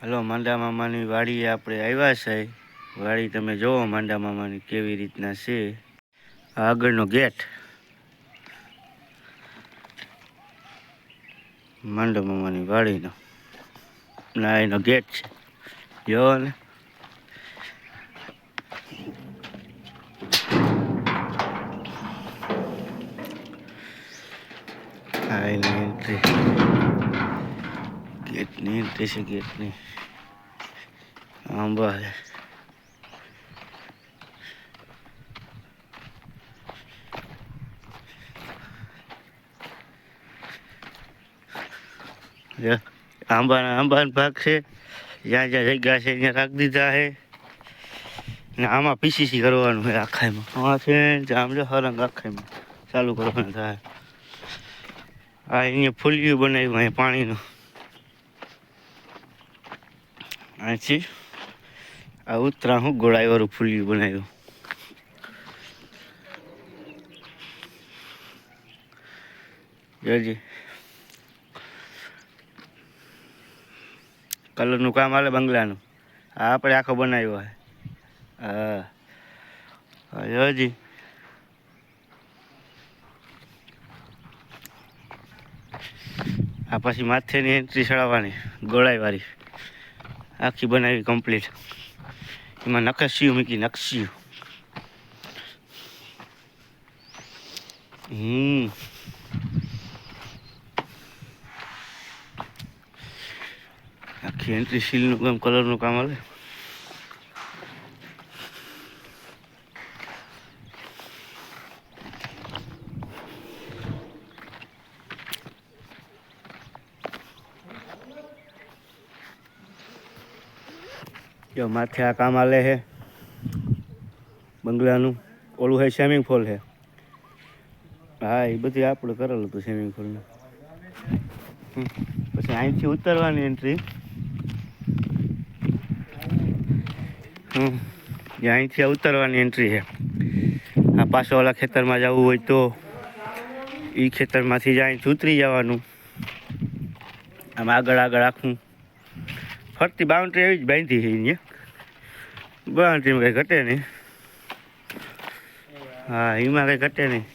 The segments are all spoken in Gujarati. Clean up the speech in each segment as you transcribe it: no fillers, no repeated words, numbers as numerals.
હલો, માંડા મામાની વાડીએ આપણે આવ્યા છે. વાડી તમે જોવો માંડા મામાની કેવી રીતના છે. આગળનો ગેટ માંડા મામાની વાડીનો ના એનો ગેટ છે, જોવો ને. આ એની એન્ટ્રી, ગેટની એન્ટ્રી છે. ગેટની આંબા છે. આંબાના ભાગ છે. જ્યાં જ્યાં જગ્યા છે ત્યાં રાખી દીધા છે. ને આમાં પીસીસી કરવાનું છે આખામાં. આમાં છે આમ જો હરંગ આખામાં ચાલુ કરવાનું થાય. આ અહીંયા ફૂલિયું બનાવ્યું અહીંયા પાણીનું. અહીંથી આ ઉતરા હું ગોળાઈવાળું ફૂલિયું બનાવ્યું. જોજી કલરનું કામ હાલે બંગલાનું. આ આપણે આખો બનાવ્યો છે. હા જોજી આ પછી માથેની એન્ટ્રી ચડાવવાની ગોળાઈવાળી આખી બનાવી કમ્પ્લીટ. એમાં નકશિયું મૂકી નકશિયું. આખી એન્ટ્રી સીલનું કામ કલરનું કામ હાલે. જો માથે આ કામ હાલે છે બંગલાનું. ઓલું છે સ્વિમિંગ પુલ છે. હા એ બધી આપણે કરેલું હતું સ્વિમિંગ પુલનું. પછી અહીંથી ઉતરવાની એન્ટ્રી. અહીંથી ઉતરવાની એન્ટ્રી છે. આ પાછો ઓલા ખેતરમાં જવું હોય તો એ ખેતરમાંથી જ અહીંથી ઉતરી જવાનું. આમ આગળ આગળ આખું ફરતી બાઉન્ડ્રી એવી જ બાંધી છે અહીંયા. બાઉન્ડ્રીમાં કંઈ ઘટે નહીં. હા એમાં કંઈ ઘટે નહીં.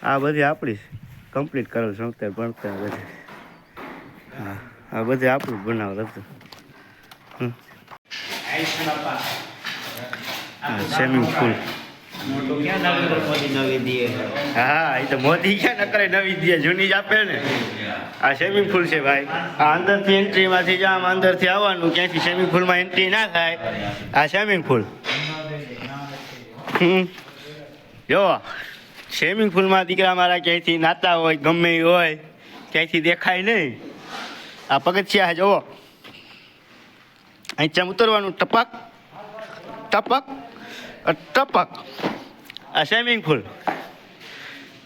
આ બધી આપણી કમ્પ્લીટ કરેલ સંસ્કાર ભણતર બધી. હા આ બધે આપણું બનાવેલ હતું. Swimming pool. હા એ તો મોદી ક્યાં ન કરે નવી દે, જૂની જ આપે ને. આ સ્વિમિંગ પુલ છે ભાઈ. આ અંદરથી એન્ટ્રીમાંથી જ આમ અંદરથી આવવાનું. ક્યાંથી સ્વિમિંગ પુલમાં એન્ટ્રી ના થાય. આ સ્વિમિંગ પુલ જો સ્વિમિંગ પુલમાં દીકરા મારા ક્યાંયથી નાતા હોય ગમે એ હોય ક્યાંયથી દેખાય નહીં. આ પગથિયા જોવો. અહીં ઉતરવાનું ટપક ટપક ટપક. આ સ્વિમિંગ પુલ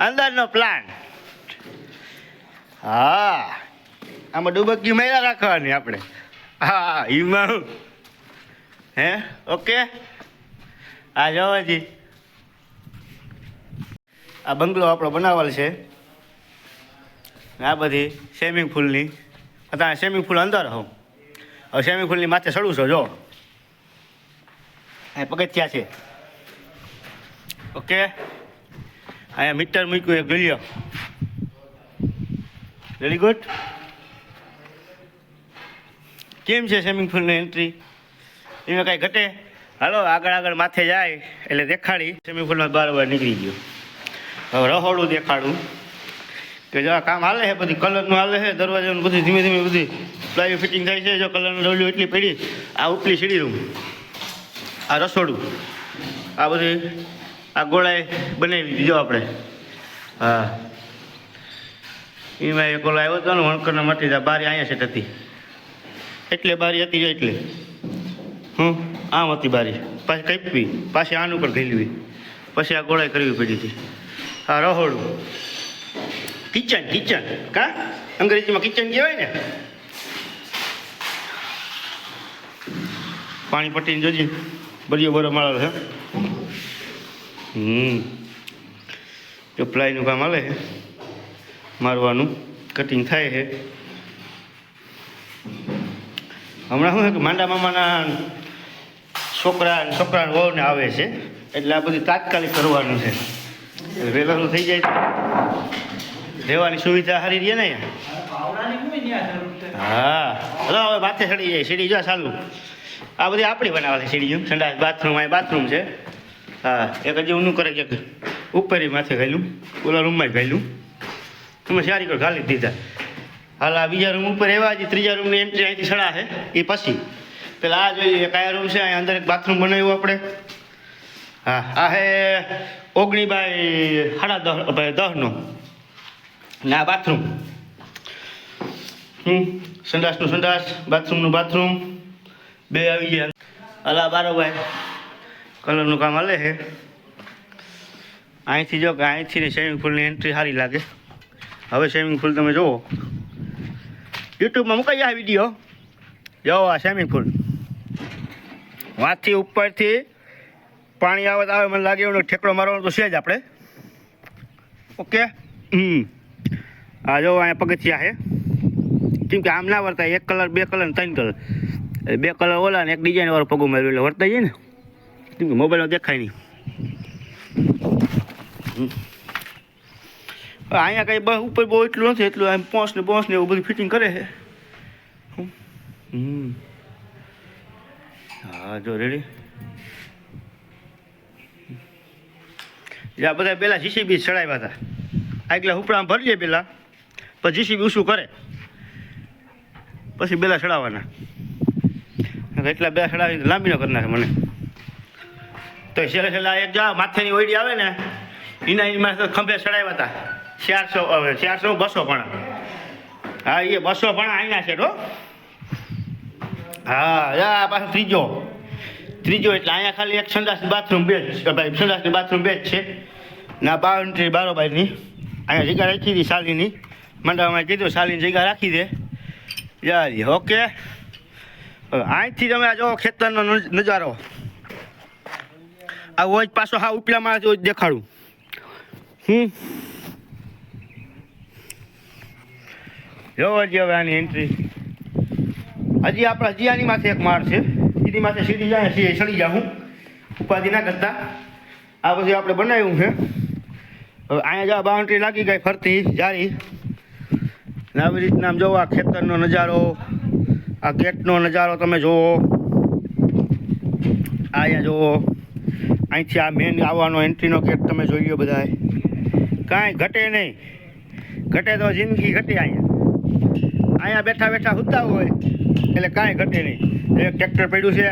અંદરનો પ્લાન. હા આમાં ડૂબકી માર્યા રાખવાની આપણે. હા એમાં હે ઓકે. આ જોવાજી આ બંગલો આપણો બનાવેલ છે. આ બધી સ્વિમિંગ પુલની. અત્યારે સ્વિમિંગ પુલ અંદર હોઉં. હવે સ્વિમિંગ પુલની માથે ચડું છો જો. અહીં પગથિયા છે. ઓકે અહીંયા મીટર મૂક્યું એક ગળ્યો. Very good. કેમ છે સ્વિમિંગ પુલની એન્ટ્રી? એમાં કાંઈ ઘટે? હાલો આગળ આગળ માથે જાય એટલે દેખાડી. સ્વિમિંગ પુલમાં બરાબર નીકળી ગયો. હવે રહોડું દેખાડું કે જો આ કામ હાલે છે. બધી કલરનું હાલે છે. દરવાજાનું બધું ધીમે ધીમે બધી પ્લાય ફિટિંગ થાય છે. જો કલરનું ડોલ્યું એટલી પડી. આ ઉપલી સીડી રૂમ, આ રસોડું, આ બધી આ ગોળાએ બનાવી દીધી જો આપણે. હા એમાં એક ઓલો આવ્યો હતો ને વણકરના માટે બારી અહીંયા છે હતી. એટલે બારી હતી જો એટલે આમ હતી બારી. પાછી કાપવી, પાછી આન ઉપર ઘેલવી, પછી આ ગોળાઈ કરવી પડી હતી. હા રહોડું, કિચન. કિચન કા અંગ્રેજીમાં કિચન કહેવાય ને. પાણી પટ્ટીને જોજી બરીઓ બરો માળો છે. જો પ્લાયનું કામ હાલે છે. મારવાનું કટિંગ થાય છે. હમણાં શું છે કે માંડા મામાના છોકરાને વહુને આવે છે એટલે આ બધું તાત્કાલિક કરવાનું છે. વહેલું થઈ જાય રહેવાની સુવિધા સારી રહે ને અહીંયા. હા હલો હવે માથે ચડી જાય સીડી જો ચાલુ. આ બધી આપણી બનાવેલી સીડીઓ. સંડાસ બાથરૂમ અહીં બાથરૂમ છે. હા એક હજી ઊનું કરે કે ઉપર માથે ઘાલ્યું ઓલા રૂમમાં જ ઘાલ્યું એમાં સારી કોઈ ઘાલી દીધા. હાલ આ બીજા રૂમ ઉપર એવા જ ત્રીજા રૂમની એન્ટ્રી અહીંથી સડા છે એ પછી પેલા આ જોઈએ કયા રૂમ છે અહીંયા અંદર એક બાથરૂમ બનાવ્યું આપણે. હા આ હે 19x10 ને આ બાથરૂમ. સંડાસનું સંડાસ બાથરૂમનું બાથરૂમ બે આવી ગયા. અલા બારોબાઈ કલરનું કામ હાલે છે. અહીંથી જો કે અહીંથી સ્વિમિંગ પુલની એન્ટ્રી સારી લાગે. હવે સ્વિમિંગ પુલ તમે જુઓ યુટ્યુબમાં મુકાઈ જાય વિડીયો. જો આ સ્વિમિંગ પુલ વાંચથી ઉપરથી પાણી આવે મને લાગે એનો ઠેકડો મારવાનો તો છે જ આપણે. ઓકે આ જો અહીંયા પગથિયા છે કેમ કે આમ ના વર્તાય. 1 કલર 2 કલર 3 કલર 2 કલર ઓલા ને એક ડિઝાઇન વાળો પગું માર્યું એટલે વર્તાઈ જાય ને કેમ કે મોબાઈલમાં દેખાય નહીં. અહીંયા કંઈ બસ ઉપર બહુ એટલું નથી એટલું આમ પોંસ ને એવું બધું ફિટિંગ કરે છે. હા જો રેડી. આ બધા પહેલાં જીસીબી ચડાવ્યા હતા આગલા ઉપડામાં ભરીએ પહેલાં પછી જીસીબી ઊંચું કરે પછી બેલા ચડાવવાના. એટલા બેલા ચડાવી લાંબી ન કરી નાખે મને તો છેલ્લા એક જા માથેની ઓઈડી આવે ને એના ખંભે ચડાવ્યા હતા 400 200 પણ. હા એ 200 પણ અહીંના છે તો. હા પાછો ત્રીજો એટલે અહીંયા ખાલી એક સંડાસની બાથરૂમ બે જ સંડાસની બાથરૂમ બે જ છે ના બાઉન્ડ્રી બારોબારની. અહીંયા જગ્યા રાખી હતી સાલીની મંડામાં કીધું સાલીની જગ્યા રાખી દે યાર. ઓકે અહીંથી તમે આ જો ખેતરનો નજારો આ હોય પાછો હા ઉપલામાં દેખાડું. જોવો જ હવે આની એન્ટ્રી હજી આપણા હજી માથે એક માળ છે સીધી માથે સીધી જાય સડી જાઉં ઉપાધિ ના કરતા. આ બધું આપણે બનાવ્યું છે. હવે અહીંયા જો બાઉન્ડ્રી લાગી ગઈ ફરતી જારી ને આવી રીતના આમ જોવો આ ખેતરનો નજારો આ ગેટનો નજારો તમે જુઓ. અહીંયા જુઓ અહીંથી આ મેન આવવાનો એન્ટ્રીનો ગેટ તમે જોઈ લો બધા. કાંઈ ઘટે નહીં. ઘટે તો જિંદગી ઘટે. અહીંયા બેઠા બેઠા સુતા હોય એટલે કાંઈ ઘટે નહીં. એક ટ્રેક્ટર પડ્યું છે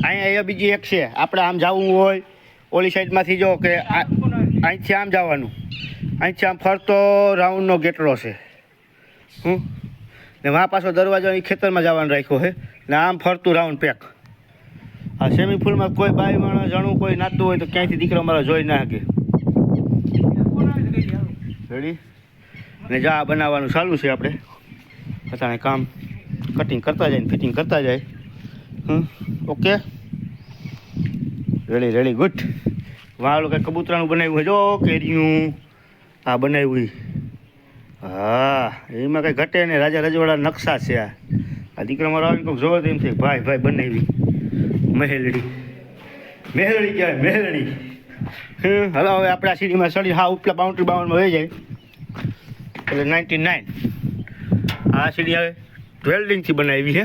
અહીંયા. એ બીજી એક છે આપણે આમ જવું હોય ઓલી સાઈડમાંથી જો કે અહીંથી આમ જવાનું અહીંથી આમ ફરતો રાઉન્ડનો ગેટરો છે. ને વાં પાછો દરવાજો એ ખેતરમાં જવાનું રાખ્યો છે ને આમ ફરતું રાઉન્ડ પેક. આ સ્વિમિંગ પુલમાં કોઈ બાઈ માણસ જણું કોઈ નાતું હોય તો ક્યાંયથી દીકરો મારો જોઈ ના શકે. રેડી ને જા બનાવવાનું ચાલુ છે આપણે અત્યારે કામ કટિંગ કરતા જાય ને ફિટિંગ કરતા જાય. Okay ready good. વાળું કંઈ કબૂતરાનું બનાવ્યું જો કેરીયું આ બનાવ્યું. હા એમાં કંઈ ઘટે ને રાજા રજવાડા નકશા છે. આ દીકરા મારો આવી કોઈક જોવો તો એમ છે ભાઈ બનાવી મહેલડી કહેવાય મહેલડી. હલો હવે આપણે આ સીડીમાં ચડી હા ઉપલા બાઉન્ડ્રી બાઉન્ડમાં વહી જાય એટલે 99. આ સીડી હવે વેલ્ડિંગથી બનાવી છે.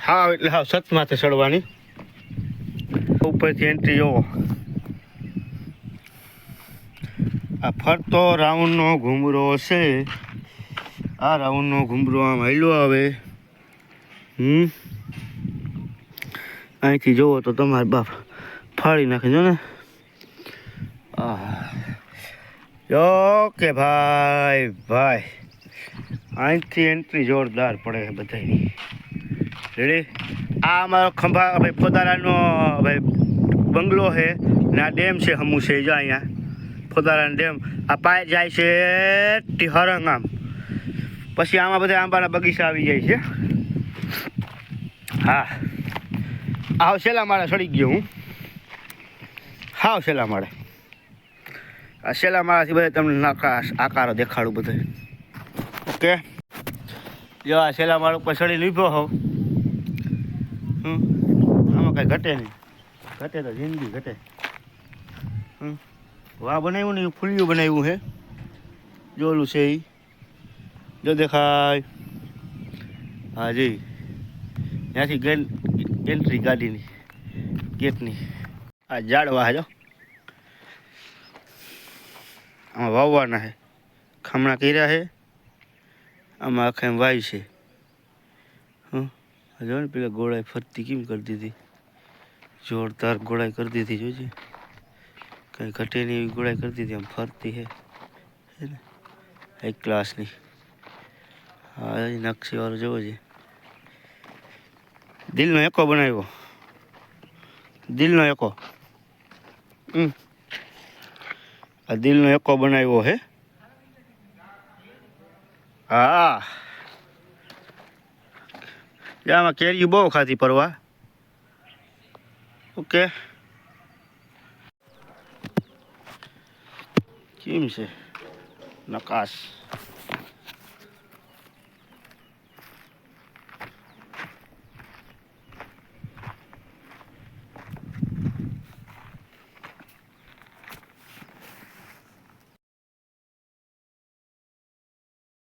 હા એટલે હા સત માથે ચડવાની. ઉપરથી એન્ટ્રી જોવો આ ફરતો રાઉન્ડનો ઘૂમરો છે. આ રાઉન્ડનો ઘૂમરો આમ હાલ્યો આવે. અહીંથી જોવો તો તમારે બાપ ફાડી નાખે જો ને. ઓકે ભાઈ અહીંથી એન્ટ્રી જોરદાર પડે બધાની. રેડી. આ અમારો ખંભા ભાઈ ફોદારાનો ભાઈ બંગલો છે ને આ ડેમ છે હમું છે જો અહીંયા ફોદારાનો ડેમ. આ પાય જાય છે ટિહરંગ આમ પછી આમાં બધા આંબાના બગીચા આવી જાય છે. હા હાવ છેલ્લા માળે ચડી ગયો હું. હાવ છેલ્લા માળે. આ છેલ્લા માળાથી બધા તમને આકારો દેખાડું બધે. ઓકે જો આ છેલ્લા માળ ઉપર ચડીને ઊભો હોવ. આમાં કાંઈ ઘટે નહીં. ઘટે તો જિંદગી ઘટે. વાહ બનાવ્યું ને ફૂલિયું બનાવ્યું હે. જોલું છે એ જો દેખાય. હા જી ત્યાંથી એન્ટ્રી ગાડીની ગેટની. આ ઝાડવા જો આમાં વાવવાના છે. ખામણા કર્યા છે. આમાં આખા એમ વાય છે. જો ને પેલા ગોળાઈ ફરતી કેમ કરી દીધી. જોરદાર ગોળાઈ કરી દીધી જોજે. કંઈ ઘટે નહીં એવી ગોળાઈ કરી દીધી. આમ ફરતી છે ને એક ક્લાસની. હા નકશીવાળું જોવો છે. દિલનો એકો બનાવ્યો. દિલનો એકો. આ દિલનો એકો બનાવ્યો હે. હા આમાં કેરીઓ બહુ ખાધી પરવા. ઓકે કેમ છે નકાશ.